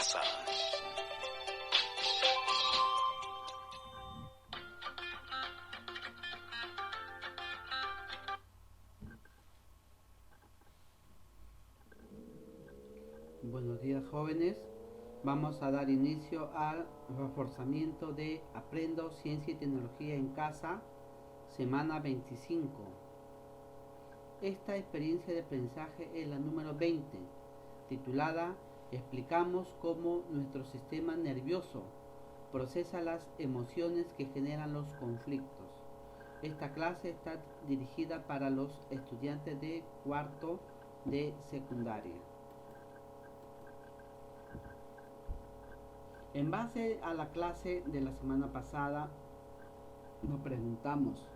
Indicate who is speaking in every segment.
Speaker 1: casa.
Speaker 2: Buenos días, jóvenes. Vamos a dar inicio al reforzamiento de Aprendo Ciencia y Tecnología en Casa, semana 25. Esta experiencia de aprendizaje es la número 20, titulada Explicamos cómo nuestro sistema nervioso procesa las emociones que generan los conflictos. Esta clase está dirigida para los estudiantes de cuarto de secundaria. En base a la clase de la semana pasada, nos preguntamos,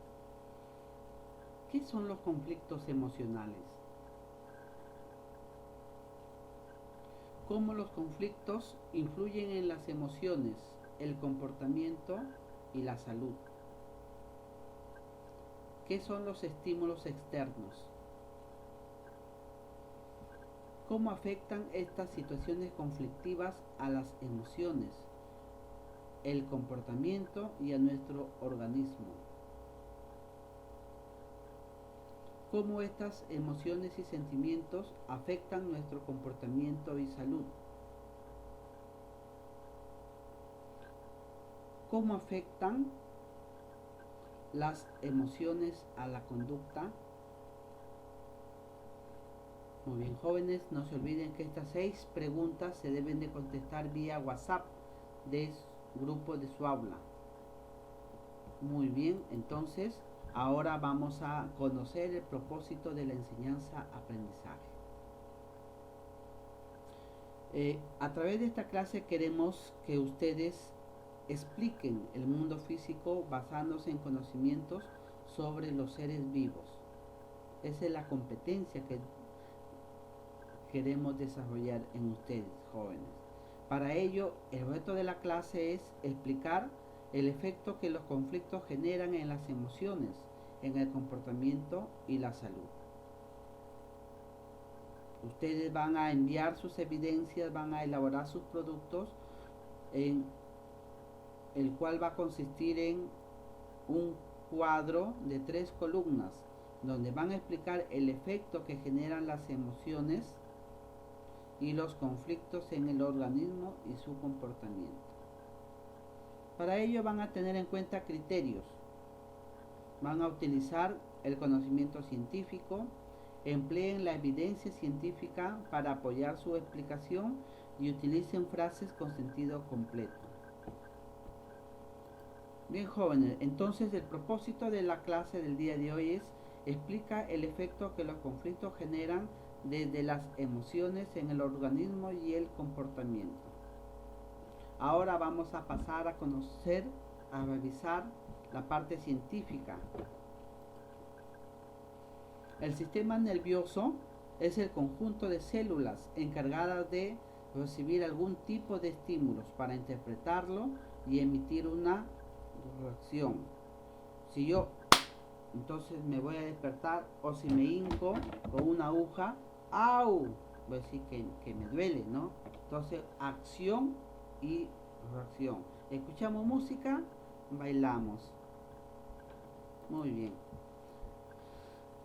Speaker 2: ¿qué son los conflictos emocionales? ¿Cómo los conflictos influyen en las emociones, el comportamiento y la salud? ¿Qué son los estímulos externos? ¿Cómo afectan estas situaciones conflictivas a las emociones, el comportamiento y a nuestro organismo? ¿Cómo estas emociones y sentimientos afectan nuestro comportamiento y salud? ¿Cómo afectan las emociones a la conducta? Muy bien, jóvenes, no se olviden que estas 6 preguntas se deben de contestar vía WhatsApp del grupo de su aula. Muy bien, entonces ahora vamos a conocer el propósito de la enseñanza-aprendizaje. A través de esta clase queremos que ustedes expliquen el mundo físico basándose en conocimientos sobre los seres vivos. Esa es la competencia que queremos desarrollar en ustedes, jóvenes. Para ello, el reto de la clase es explicar el efecto que los conflictos generan en las emociones, en el comportamiento y la salud. Ustedes van a enviar sus evidencias, van a elaborar sus productos, en el cual va a consistir en un cuadro de 3 columnas, donde van a explicar el efecto que generan las emociones y los conflictos en el organismo y su comportamiento. Para ello van a tener en cuenta criterios. Van a utilizar el conocimiento científico, empleen la evidencia científica para apoyar su explicación y utilicen frases con sentido completo. Bien, jóvenes, entonces el propósito de la clase del día de hoy es explica el efecto que los conflictos generan desde las emociones en el organismo y el comportamiento. Ahora vamos a pasar a conocer, a revisar la parte científica. El sistema nervioso es el conjunto de células encargadas de recibir algún tipo de estímulos para interpretarlo y emitir una reacción. Si yo entonces me voy a despertar, o si me hinco con una aguja, ¡au! Voy a decir que me duele, ¿no? Entonces, acción y reacción. Escuchamos música, bailamos. Muy bien.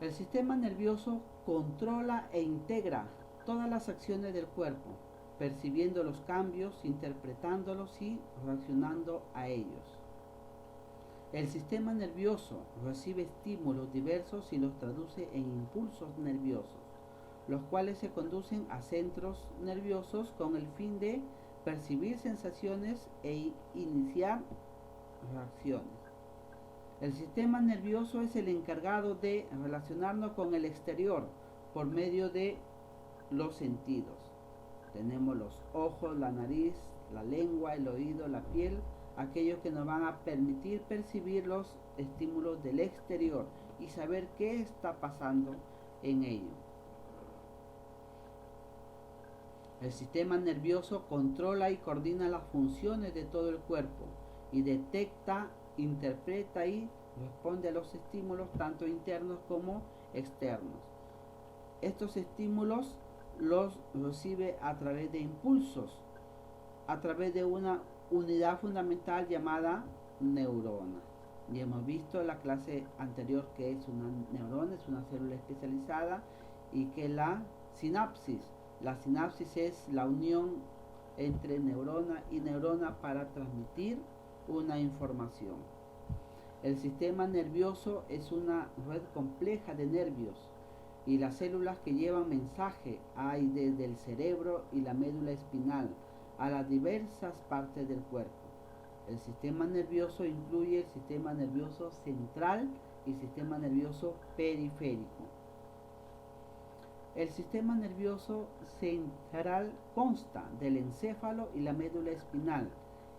Speaker 2: El sistema nervioso controla e integra todas las acciones del cuerpo, percibiendo los cambios, interpretándolos y reaccionando a ellos. El sistema nervioso recibe estímulos diversos y los traduce en impulsos nerviosos, los cuales se conducen a centros nerviosos con el fin de percibir sensaciones e iniciar reacciones. El sistema nervioso es el encargado de relacionarnos con el exterior por medio de los sentidos. Tenemos los ojos, la nariz, la lengua, el oído, la piel, aquellos que nos van a permitir percibir los estímulos del exterior y saber qué está pasando en ello. El sistema nervioso controla y coordina las funciones de todo el cuerpo y detecta, interpreta y responde a los estímulos tanto internos como externos. Estos estímulos los recibe a través de impulsos a través de una unidad fundamental llamada neurona. Y hemos visto en la clase anterior que es una neurona, es una célula especializada, y que la sinapsis es la unión entre neurona y neurona para transmitir una información. El sistema nervioso es una red compleja de nervios y las células que llevan mensaje hay desde el cerebro y la médula espinal a las diversas partes del cuerpo. El sistema nervioso incluye el sistema nervioso central y sistema nervioso periférico. El sistema nervioso central consta del encéfalo y la médula espinal,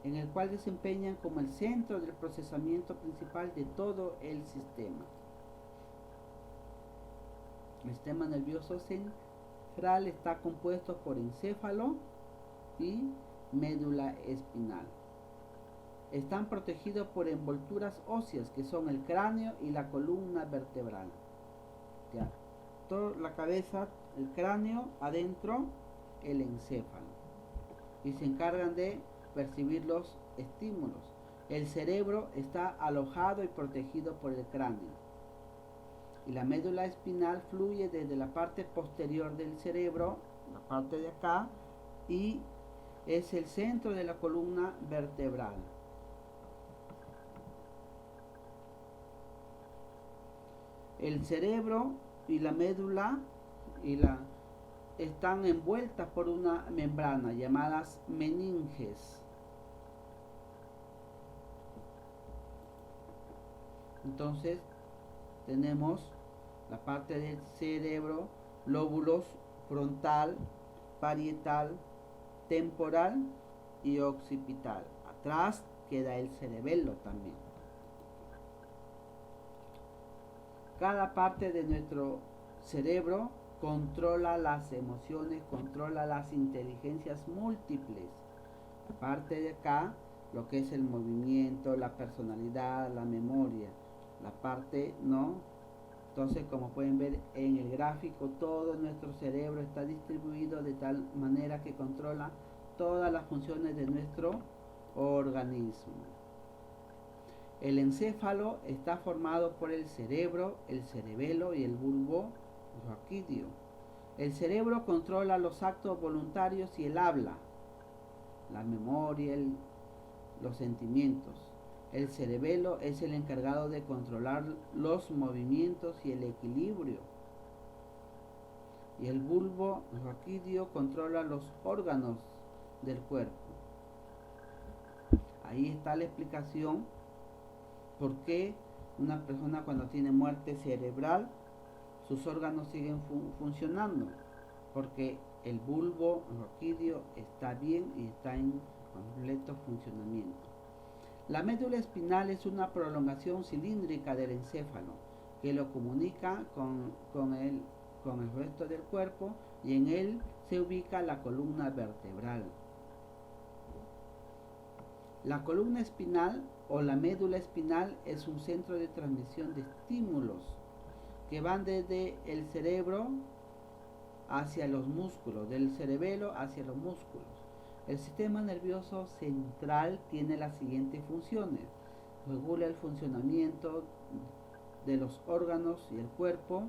Speaker 2: en el cual desempeñan como el centro del procesamiento principal de todo el sistema. El sistema nervioso central está compuesto por encéfalo y médula espinal. Están protegidos por envolturas óseas que son el cráneo y la columna vertebral. Ya. Toda la cabeza, el cráneo, adentro el encéfalo. Y se encargan de percibir los estímulos. El cerebro está alojado y protegido por el cráneo. Y la médula espinal fluye desde la parte posterior del cerebro, la parte de acá, y es el centro de la columna vertebral. El cerebro y la médula están envueltas por una membrana llamadas meninges. Entonces tenemos la parte del cerebro, lóbulos frontal, parietal, temporal y occipital. Atrás queda el cerebelo también. Cada parte de nuestro cerebro controla las emociones, controla las inteligencias múltiples. Parte de acá, lo que es el movimiento, la personalidad, la memoria. La parte, ¿no? Entonces, como pueden ver en el gráfico, todo nuestro cerebro está distribuido de tal manera que controla todas las funciones de nuestro organismo. El encéfalo está formado por el cerebro, el cerebelo y el bulbo raquídeo. El cerebro controla los actos voluntarios y el habla, la memoria, los sentimientos. El cerebelo es el encargado de controlar los movimientos y el equilibrio. Y el bulbo raquídeo controla los órganos del cuerpo. Ahí está la explicación por qué una persona cuando tiene muerte cerebral, sus órganos siguen funcionando, porque el bulbo raquídeo está bien y está en completo funcionamiento. La médula espinal es una prolongación cilíndrica del encéfalo que lo comunica con el resto del cuerpo, y en él se ubica la columna vertebral. La columna espinal o la médula espinal es un centro de transmisión de estímulos que van desde el cerebro hacia los músculos, del cerebelo hacia los músculos. El sistema nervioso central tiene las siguientes funciones: regula el funcionamiento de los órganos y el cuerpo,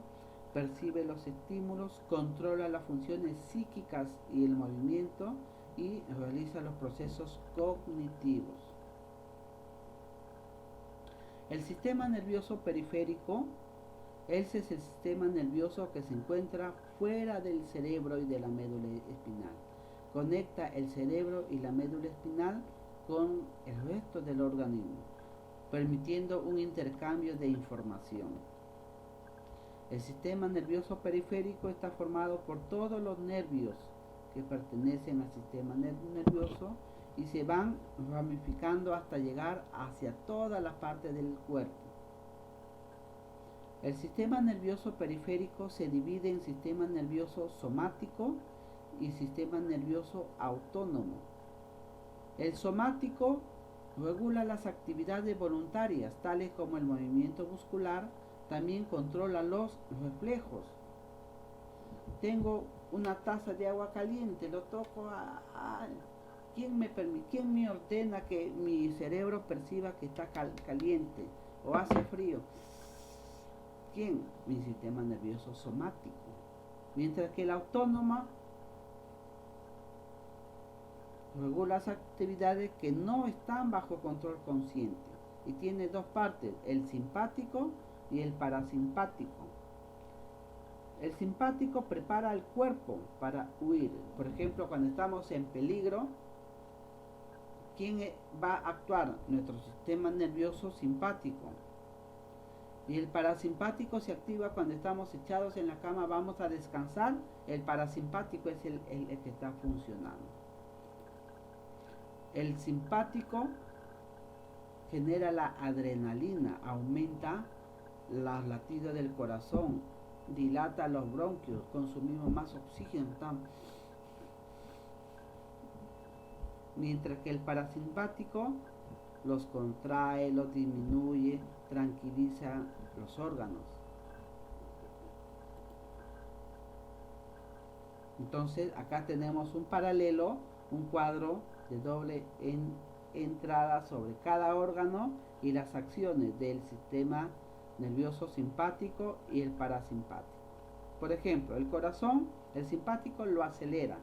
Speaker 2: percibe los estímulos, controla las funciones psíquicas y el movimiento, y realiza los procesos cognitivos. El sistema nervioso periférico, ese es el sistema nervioso que se encuentra fuera del cerebro y de la médula espinal. Conecta el cerebro y la médula espinal con el resto del organismo, permitiendo un intercambio de información. El sistema nervioso periférico está formado por todos los nervios que pertenecen al sistema nervioso y se van ramificando hasta llegar hacia todas las partes del cuerpo. El sistema nervioso periférico se divide en sistema nervioso somático y sistema nervioso autónomo. El somático regula las actividades voluntarias, tales como el movimiento muscular, también controla los reflejos. Tengo una taza de agua caliente, lo toco, ¿Quién me ordena que mi cerebro perciba que está caliente o hace frío? ¿Quién? Mi sistema nervioso somático. Mientras que el autónomo regula las actividades que no están bajo control consciente y tiene dos partes, el simpático y el parasimpático. El simpático prepara al cuerpo para huir. Por ejemplo, cuando estamos en peligro, ¿quién va a actuar? Nuestro sistema nervioso simpático. Y el parasimpático se activa cuando estamos echados en la cama, vamos a descansar. El parasimpático es el que está funcionando. El simpático genera la adrenalina, aumenta los latidos del corazón, dilata los bronquios, consumimos más oxígeno. Mientras que el parasimpático los contrae, los disminuye, tranquiliza los órganos. Entonces acá tenemos un paralelo, un cuadro de doble entrada sobre cada órgano y las acciones del sistema nervioso simpático y el parasimpático. Por ejemplo, el corazón, el simpático lo acelera,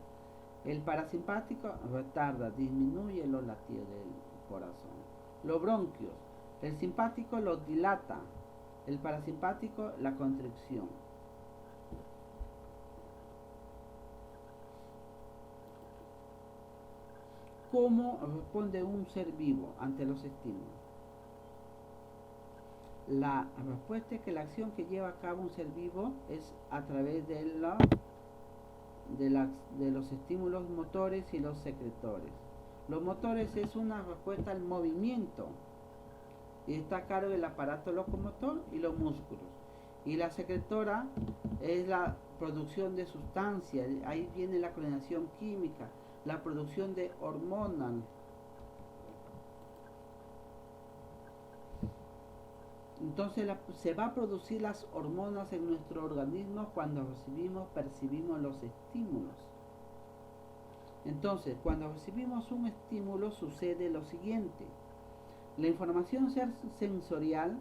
Speaker 2: el parasimpático retarda, disminuye los latidos del corazón. Los bronquios, el simpático los dilata, el parasimpático la constricción. ¿Cómo responde un ser vivo ante los estímulos? La respuesta es que la acción que lleva a cabo un ser vivo es a través de los estímulos motores y los secretores. Los motores es una respuesta al movimiento y está a cargo del aparato locomotor y los músculos. Y la secretora es la producción de sustancias, ahí viene la coordinación química, la producción de hormonas. Entonces se va a producir las hormonas en nuestro organismo cuando percibimos los estímulos. Entonces, cuando recibimos un estímulo sucede lo siguiente. La información sensorial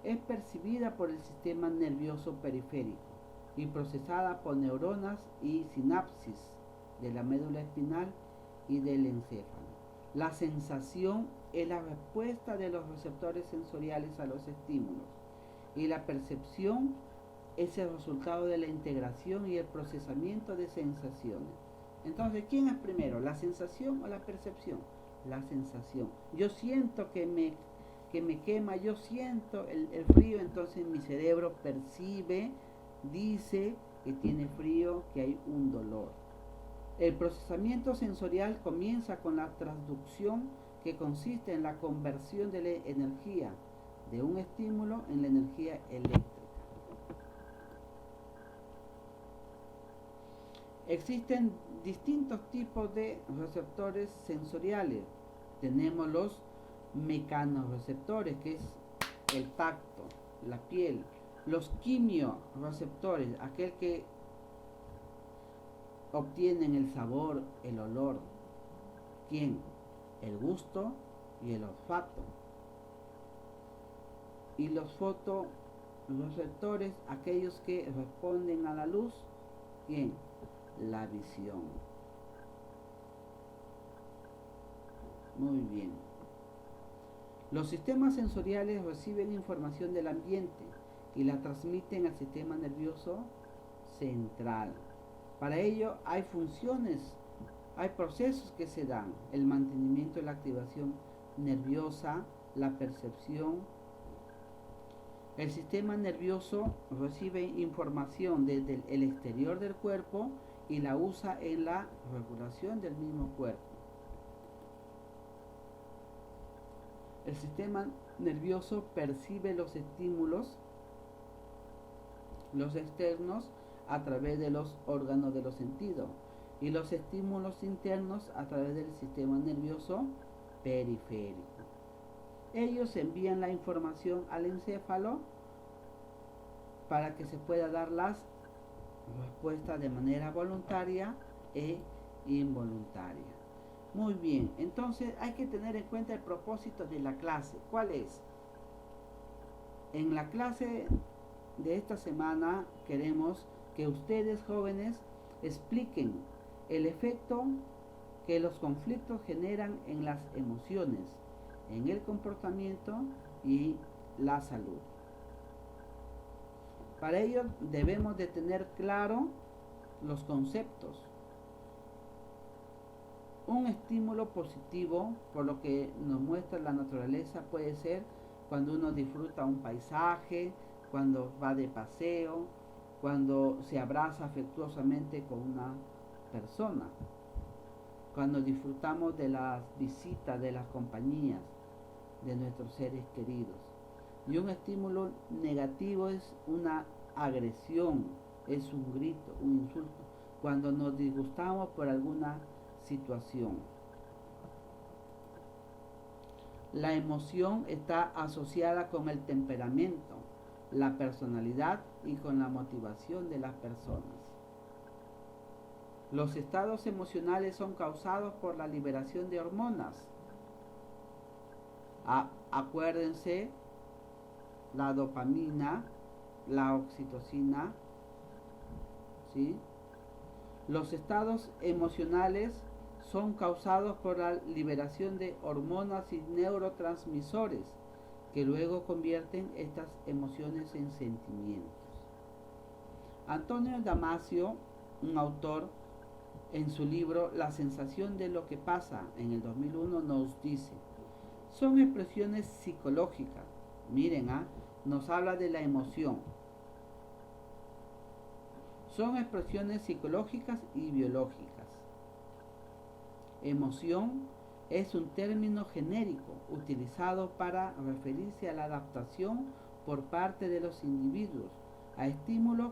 Speaker 2: es percibida por el sistema nervioso periférico y procesada por neuronas y sinapsis de la médula espinal y del encéfalo. La sensación es la respuesta de los receptores sensoriales a los estímulos y la percepción es el resultado de la integración y el procesamiento de sensaciones. Entonces, ¿quién es primero, la sensación o la percepción? La sensación. Yo siento que me quema, yo siento el frío, entonces mi cerebro percibe, dice que tiene frío, que hay un dolor. El procesamiento sensorial comienza con la transducción, que consiste en la conversión de la energía de un estímulo en la energía eléctrica. Existen distintos tipos de receptores sensoriales. Tenemos los mecanorreceptores, que es el tacto, la piel. Los quimioreceptores, aquel que obtienen el sabor, el olor. ¿Quién? El gusto y el olfato. Y los fotorreceptores, aquellos que responden a la luz. ¿Quién? La visión. Muy bien. Los sistemas sensoriales reciben información del ambiente y la transmiten al sistema nervioso central. Para ello hay funciones, hay procesos que se dan: el mantenimiento de la activación nerviosa, la percepción. El sistema nervioso recibe información desde el exterior del cuerpo y la usa en la regulación del mismo cuerpo. El sistema nervioso percibe los estímulos, los externos, a través de los órganos de los sentidos, y los estímulos internos a través del sistema nervioso periférico. Ellos envían la información al encéfalo para que se pueda dar las respuestas de manera voluntaria e involuntaria. Muy bien, entonces hay que tener en cuenta el propósito de la clase. ¿Cuál es? En la clase de esta semana queremos que ustedes jóvenes expliquen el efecto que los conflictos generan en las emociones, en el comportamiento y la salud. Para ello debemos de tener claro los conceptos. Un estímulo positivo, por lo que nos muestra la naturaleza, puede ser cuando uno disfruta un paisaje, cuando va de paseo, cuando se abraza afectuosamente con una persona, cuando disfrutamos de las visitas, de las compañías de nuestros seres queridos. Y un estímulo negativo es una agresión, es un grito, un insulto, cuando nos disgustamos por alguna situación. La emoción está asociada con el temperamento, la personalidad y con la motivación de las personas. Los estados emocionales son causados por la liberación de hormonas. Acuérdense, la dopamina, la oxitocina, ¿sí? Los estados emocionales son causados por la liberación de hormonas y neurotransmisores que luego convierten estas emociones en sentimientos. Antonio Damasio, un autor, en su libro La sensación de lo que pasa, en el 2001, nos dice: son expresiones psicológicas. Miren, nos habla de la emoción. Son expresiones psicológicas y biológicas. Emoción es un término genérico utilizado para referirse a la adaptación por parte de los individuos a estímulos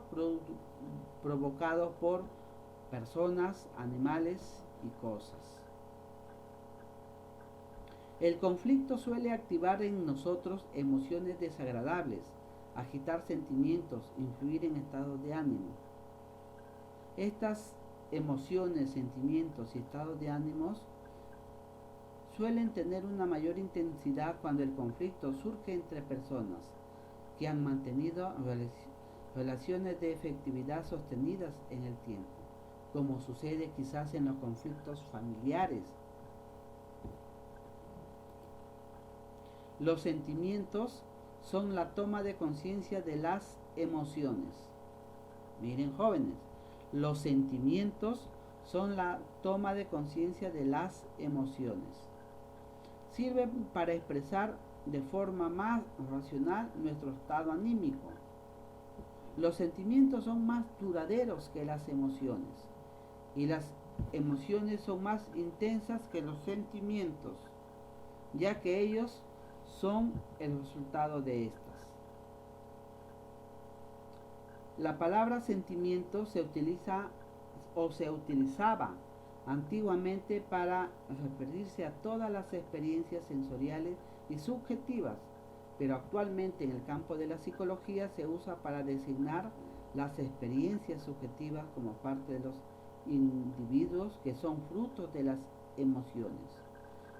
Speaker 2: provocados por personas, animales y cosas. El conflicto suele activar en nosotros emociones desagradables, agitar sentimientos, influir en estados de ánimo. Estas emociones, sentimientos y estados de ánimos suelen tener una mayor intensidad cuando el conflicto surge entre personas que han mantenido relaciones de efectividad sostenidas en el tiempo, como sucede quizás en los conflictos familiares. Los sentimientos son la toma de conciencia de las emociones. Miren, jóvenes, los sentimientos son la toma de conciencia de las emociones. Sirven para expresar de forma más racional nuestro estado anímico. Los sentimientos son más duraderos que las emociones y las emociones son más intensas que los sentimientos, ya que ellos son el resultado de estas. La palabra sentimiento se utiliza o se utilizaba antiguamente para referirse a todas las experiencias sensoriales y subjetivas, pero actualmente en el campo de la psicología se usa para designar las experiencias subjetivas como parte de los individuos que son frutos de las emociones.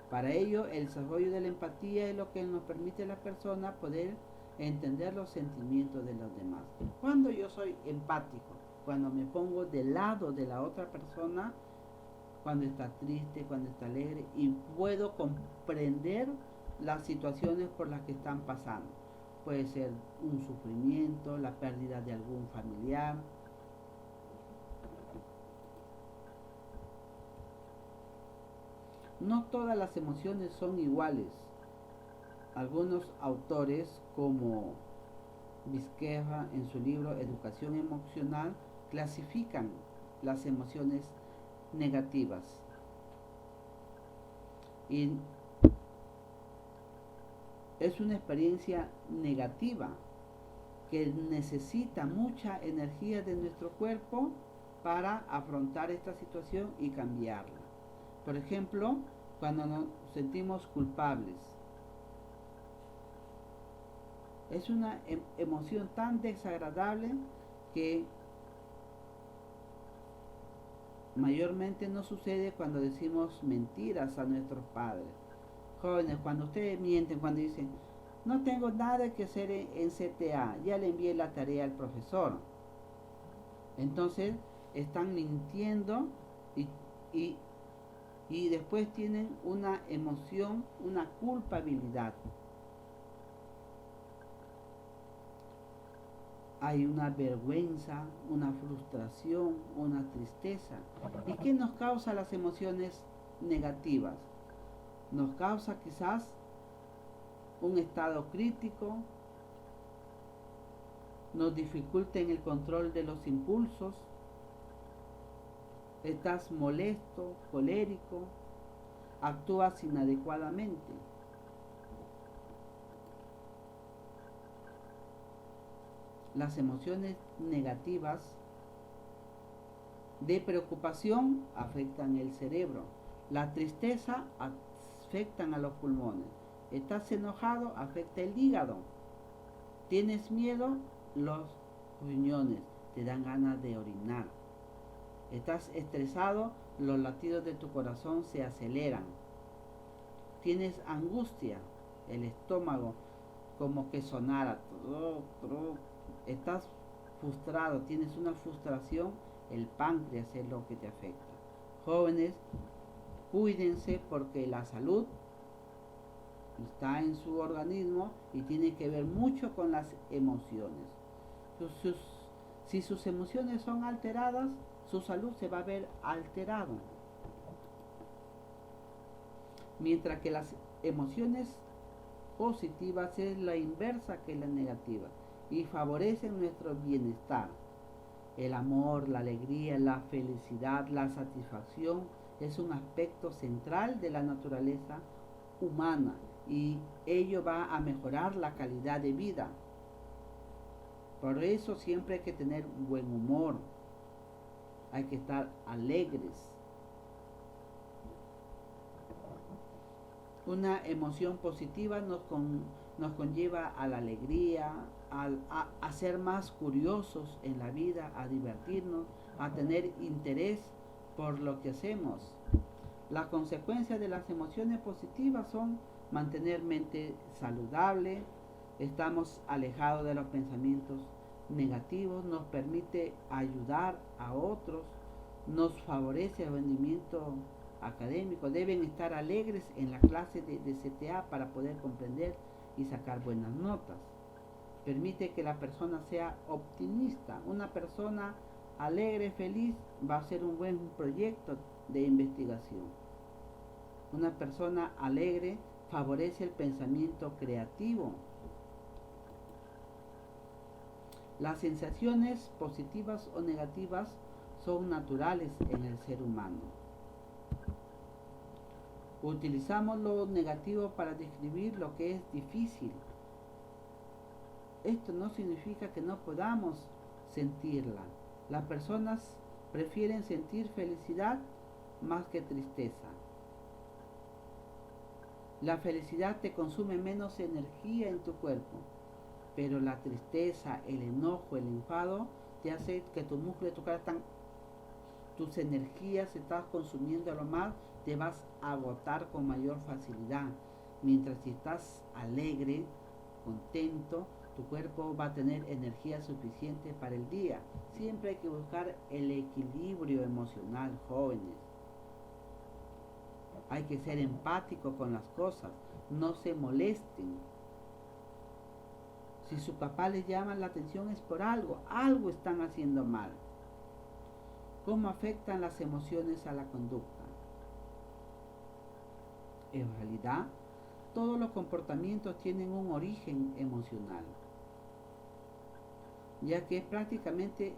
Speaker 2: Para ello, el desarrollo de la empatía es lo que nos permite a la persona poder entender los sentimientos de los demás. Cuando yo soy empático, cuando me pongo del lado de la otra persona, cuando está triste, cuando está alegre, y puedo comprender las situaciones por las que están pasando. Puede ser un sufrimiento, la pérdida de algún familiar. No todas las emociones son iguales. Algunos autores, como Vizquerra en su libro Educación Emocional, clasifican las emociones negativas. Y es una experiencia negativa que necesita mucha energía de nuestro cuerpo para afrontar esta situación y cambiarla. Por ejemplo, cuando nos sentimos culpables. Es una emoción tan desagradable que mayormente no sucede cuando decimos mentiras a nuestros padres. Jóvenes, cuando ustedes mienten, cuando dicen, no tengo nada que hacer en CTA, ya le envié la tarea al profesor. Entonces están mintiendo y, y, y después tienen una emoción, una culpabilidad. Hay una vergüenza, una frustración, una tristeza. ¿Y qué nos causa las emociones negativas? Nos causa quizás un estado crítico, nos dificulta en el control de los impulsos, estás molesto, colérico, actúas inadecuadamente. Las emociones negativas de preocupación afectan el cerebro. La tristeza afectan a los pulmones. Estás enojado, afecta el hígado. Tienes miedo, los riñones. Te dan ganas de orinar. Estás estresado, los latidos de tu corazón se aceleran. Tienes angustia, el estómago como que sonara. Estás frustrado, tienes una frustración, el páncreas es lo que te afecta. Jóvenes, cuídense porque la salud está en su organismo y tiene que ver mucho con las emociones. Si sus emociones son alteradas, su salud se va a ver alterada. Mientras que las emociones positivas es la inversa que la negativa y favorecen nuestro bienestar. El amor, la alegría, la felicidad, la satisfacción es un aspecto central de la naturaleza humana y ello va a mejorar la calidad de vida. Por eso siempre hay que tener buen humor, hay que estar alegres. Una emoción positiva nos conlleva a la alegría, a ser más curiosos en la vida, a divertirnos, a tener interés por lo que hacemos. Las consecuencias de las emociones positivas son mantener mente saludable, estamos alejados de los pensamientos negativos, nos permite ayudar a otros, nos favorece el rendimiento académico, deben estar alegres en la clase de CTA para poder comprender y sacar buenas notas. Permite que la persona sea optimista. Una persona alegre, feliz, va a ser un buen proyecto de investigación. Una persona alegre favorece el pensamiento creativo. Las sensaciones positivas o negativas son naturales en el ser humano. Utilizamos lo negativo para describir lo que es difícil. Esto no significa que no podamos sentirla. Las personas prefieren sentir felicidad más que tristeza. La felicidad te consume menos energía en tu cuerpo, pero la tristeza, el enojo, el enfado te hace que tu músculo de tu cara tus energías se están consumiendo a lo más, te vas a agotar con mayor facilidad. Mientras si estás alegre, contento, tu cuerpo va a tener energía suficiente para el día. Siempre hay que buscar el equilibrio emocional, jóvenes. Hay que ser empático con las cosas, no se molesten. Si su papá les llama la atención es por algo están haciendo mal. ¿Cómo afectan las emociones a la conducta? En realidad, todos los comportamientos tienen un origen emocional, ya que prácticamente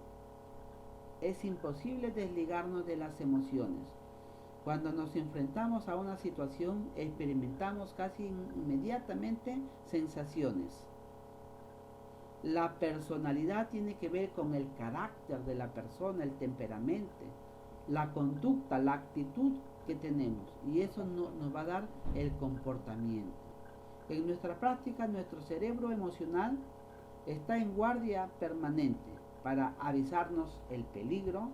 Speaker 2: es imposible desligarnos de las emociones. Cuando nos enfrentamos a una situación, experimentamos casi inmediatamente sensaciones. La personalidad tiene que ver con el carácter de la persona, el temperamento, la conducta, la actitud que tenemos. Y eso nos va a dar el comportamiento. En nuestra práctica, nuestro cerebro emocional está en guardia permanente para avisarnos el peligro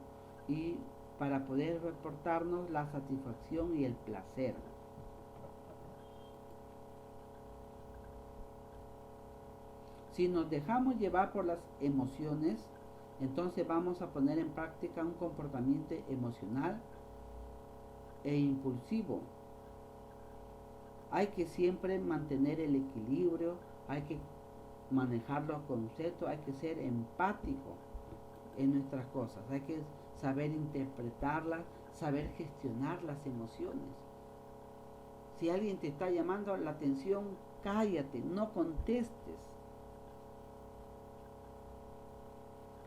Speaker 2: y para poder reportarnos la satisfacción y el placer. Si nos dejamos llevar por las emociones, entonces vamos a poner en práctica un comportamiento emocional e impulsivo. Hay que siempre mantener el equilibrio, hay que manejar los conceptos, hay que ser empático en nuestras cosas, hay que saber interpretarlas, saber gestionar las emociones. Si alguien te está llamando la atención, cállate, no contestes.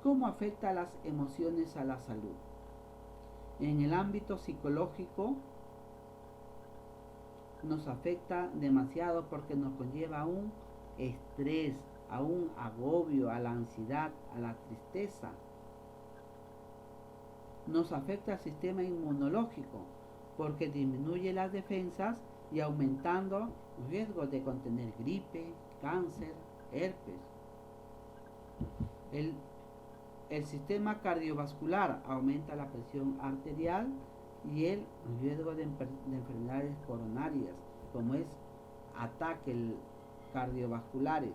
Speaker 2: ¿Cómo afecta las emociones a la salud? En el ámbito psicológico nos afecta demasiado porque nos conlleva a un estrés, a un agobio, a la ansiedad, a la tristeza. Nos afecta al sistema inmunológico porque disminuye las defensas y aumentando riesgos de contener gripe, cáncer, herpes. El sistema cardiovascular aumenta la presión arterial y el riesgo de enfermedades coronarias, como es ataques cardiovasculares.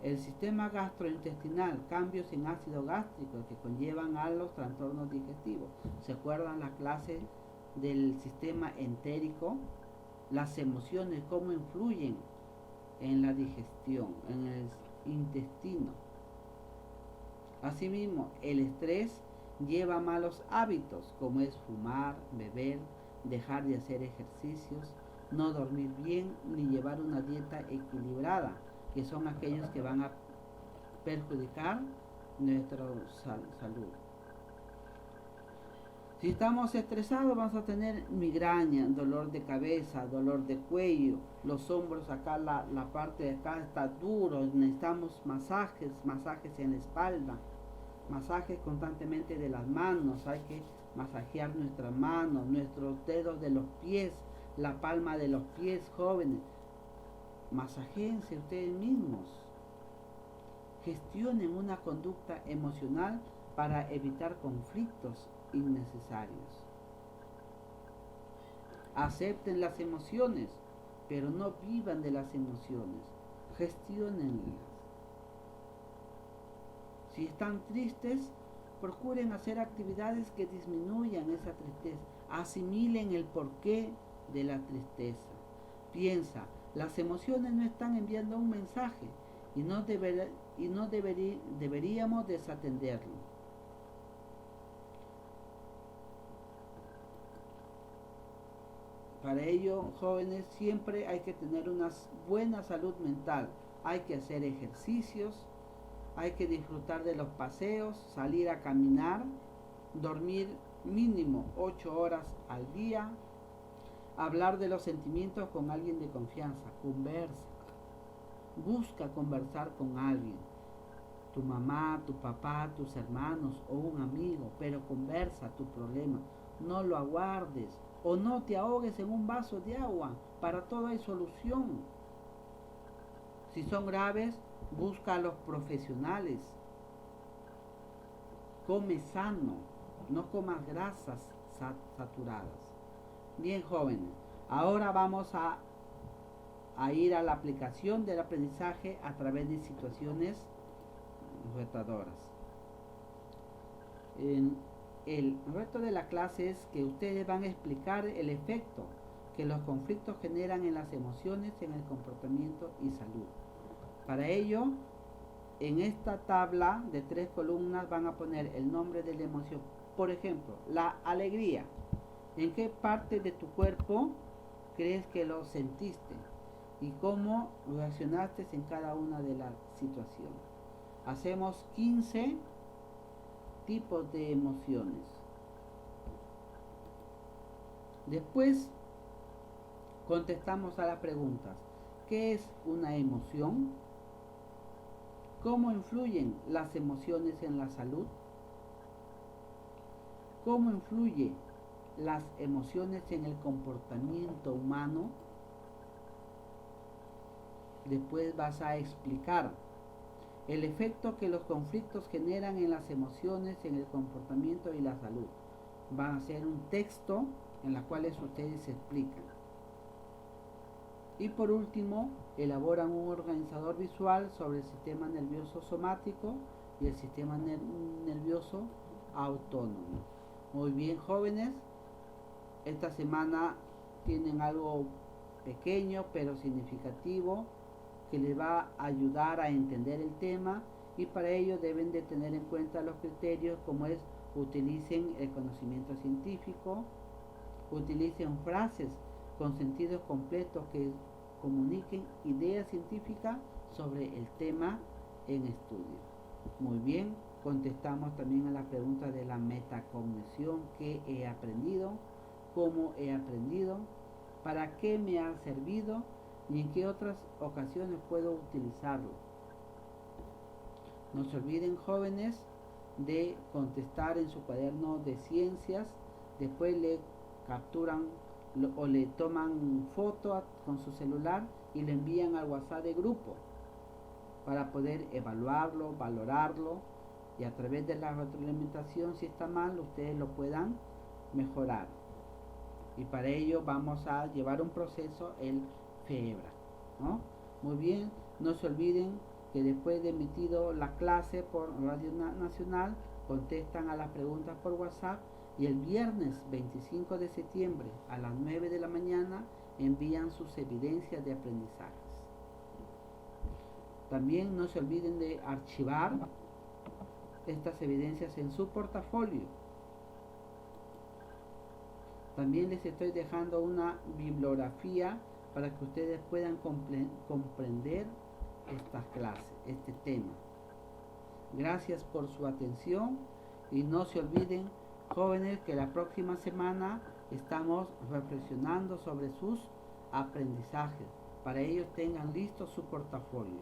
Speaker 2: El sistema gastrointestinal, cambios en ácido gástrico que conllevan a los trastornos digestivos. ¿Se acuerdan la clase del sistema entérico? Las emociones, cómo influyen en la digestión, en el intestino. Asimismo, el estrés lleva a malos hábitos, como es fumar, beber, dejar de hacer ejercicios, no dormir bien, ni llevar una dieta equilibrada, que son aquellos que van a perjudicar nuestra salud. Si estamos estresados vamos a tener migraña, dolor de cabeza, dolor de cuello, los hombros acá, la parte de acá está duro, necesitamos masajes en la espalda, masajes constantemente de las manos, hay que masajear nuestras manos, nuestros dedos de los pies, la palma de los pies, jóvenes. Masajense ustedes mismos. Gestionen una conducta emocional para evitar conflictos innecesarios. Acepten las emociones, pero no vivan de las emociones. Gestiónenlas. Si están tristes, procuren hacer actividades que disminuyan esa tristeza. Asimilen el porqué de la tristeza. Piensa, las emociones no están enviando un mensaje y no deberíamos desatenderlo. Para ello, jóvenes, siempre hay que tener una buena salud mental. Hay que hacer ejercicios, hay que disfrutar de los paseos, salir a caminar, dormir mínimo 8 horas al día, hablar de los sentimientos con alguien de confianza, conversa, busca conversar con alguien, tu mamá, tu papá, tus hermanos o un amigo, pero conversa tu problema, no lo aguardes o no te ahogues en un vaso de agua, para todo hay solución. Si son graves, busca a los profesionales, come sano, no comas grasas saturadas. Bien, jóvenes, ahora vamos a ir a la aplicación del aprendizaje a través de situaciones retadoras. El reto de la clase es que ustedes van a explicar el efecto que los conflictos generan en las emociones, en el comportamiento y salud. Para ello, en esta tabla de 3 columnas van a poner el nombre de la emoción. Por ejemplo, la alegría. ¿En qué parte de tu cuerpo crees que lo sentiste? ¿Y cómo reaccionaste en cada una de las situaciones? Hacemos 15 tipos de emociones. Después contestamos a las preguntas. ¿Qué es una emoción? ¿Cómo influyen las emociones en la salud? ¿Cómo influyen las emociones en el comportamiento humano? Después vas a explicar el efecto que los conflictos generan en las emociones, en el comportamiento y la salud. van a hacer un texto en la cual ustedes se explican. Y por último, elaboran un organizador visual sobre el sistema nervioso somático y el sistema nervioso autónomo. Muy bien, jóvenes, esta semana tienen algo pequeño pero significativo que les va a ayudar a entender el tema, y para ello deben de tener en cuenta los criterios como es: utilicen el conocimiento científico, utilicen frases con sentidos completos que comuniquen ideas científicas sobre el tema en estudio. Muy bien, contestamos también a la pregunta de la metacognición: ¿qué he aprendido? ¿Cómo he aprendido? ¿Para qué me ha servido? ¿Y en qué otras ocasiones puedo utilizarlo? No se olviden, jóvenes, de contestar en su cuaderno de ciencias. Después le capturan o le toman foto con su celular y le envían al WhatsApp de grupo para poder evaluarlo, valorarlo, y a través de la retroalimentación, si está mal, ustedes lo puedan mejorar. Y para ello vamos a llevar un proceso, el FEBRA, ¿no? Muy bien, no se olviden que después de emitido la clase por Radio Nacional, contestan a las preguntas por WhatsApp, y el viernes 25 de septiembre a las 9 de la mañana envían sus evidencias de aprendizajes. También no se olviden de archivar estas evidencias en su portafolio. También les estoy dejando una bibliografía para que ustedes puedan comprender estas clases, este tema. Gracias por su atención, y no se olviden, jóvenes, que la próxima semana estamos reflexionando sobre sus aprendizajes. Para ello tengan listo su portafolio.